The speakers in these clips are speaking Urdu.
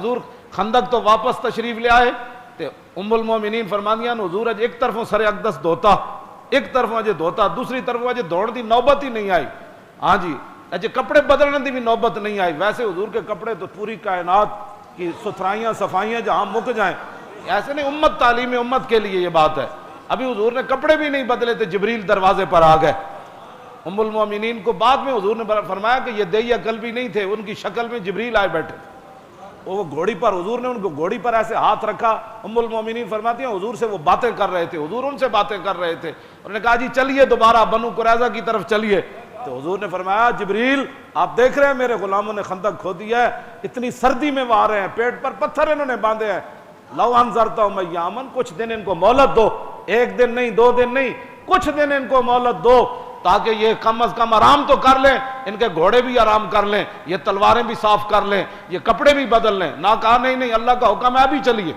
حضور خندق تو واپس تشریف لے آئے تے ام المومنین فرماندیاں حضور اج ایک طرفوں سر اقدس دھوتا، ایک طرفوں اجے دھوتا، دوسری طرفوں اجے دوڑ دی نوبت ہی نہیں آئی، ہاں جی اجے کپڑے بدلنے دی بھی نوبت نہیں آئی۔ ویسے حضور کے کپڑے تو پوری کائنات کی ستھرائیاں صفائیاں جہاں مک جائیں، ایسے نہیں، امت تعلیم امت کے لیے یہ بات ہے۔ ابھی حضور نے کپڑے بھی نہیں بدلے تھے، جبریل دروازے پر آ گئے۔ ام المومنین کو بعد میں حضور نے فرمایا کہ یہ دہیہ قلبی نہیں تھے، ان کی شکل میں جبریل آئے بیٹھے تھے، وہ گھوڑی پر، حضور نے ان کو گھوڑی پر ایسے ہاتھ رکھا۔ ام المومنین فرماتی ہیں حضور سے وہ باتیں کر رہے تھے، حضور ان سے باتیں کر رہے تھے، انہوں نے کہا جی چلیے دوبارہ بنو قریظہ کی طرف چلیے۔ تو حضور نے فرمایا جبریل آپ دیکھ رہے ہیں میرے غلاموں نے خندق کھود دیا ہے، اتنی سردی میں وہ آ رہے ہیں، پیٹ پر پتھر انہوں نے باندھے ہیں، لو انذرتہم ایاما، کچھ دن ان کو مہلت دو، ایک دن نہیں، 2 دن نہیں، کچھ دن ان کو مہلت دو تاکہ یہ کم از کم آرام تو کر لیں، ان کے گھوڑے بھی آرام کر لیں، یہ تلواریں بھی صاف کر لیں، یہ کپڑے بھی بدل لیں۔ نہ کہا نہیں اللہ کا حکم ہے ابھی چلیے۔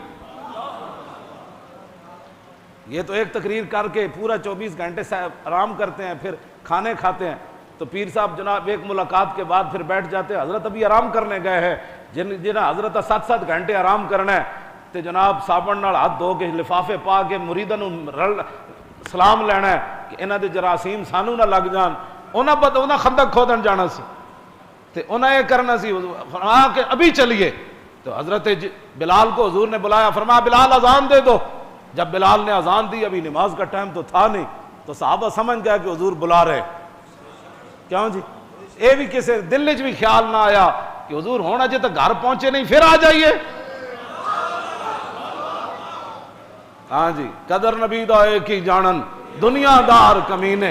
یہ تو ایک تقریر کر کے پورا 24 گھنٹے سے آرام کرتے ہیں، پھر کھانے کھاتے ہیں۔ تو پیر صاحب جناب ایک ملاقات کے بعد پھر بیٹھ جاتے ہیں، حضرت ابھی آرام کرنے گئے ہیں، جنہاں حضرت 7 گھنٹے آرام کرنا ہے، تو جناب صابن نال ہاتھ دھو کے لفافے پا کے مریداں نوں سلام لینا ہے کہ انہاں دے جراثیم سانو نہ لگ جان۔ انہاں خندق کھودن جانا سی تے انہاں یہ کرنا سی، فرمایا کہ ابھی چلیے۔ تو حضرت بلال کو حضور نے بلایا، فرمایا بلال اذان دے دو۔ جب بلال نے اذان دی، ابھی نماز کا ٹائم تو تھا نہیں، تو صحابہ سمجھ گیا کہ حضور بلا رہے، کیوں جی اے بھی کسے دل وچ بھی خیال نہ آیا کہ حضور ہونا جے تو گھر پہنچے نہیں پھر آ جائیے۔ ہاں جی قدر نبی دا ایک ہی جانن، دنیا دار کمینے۔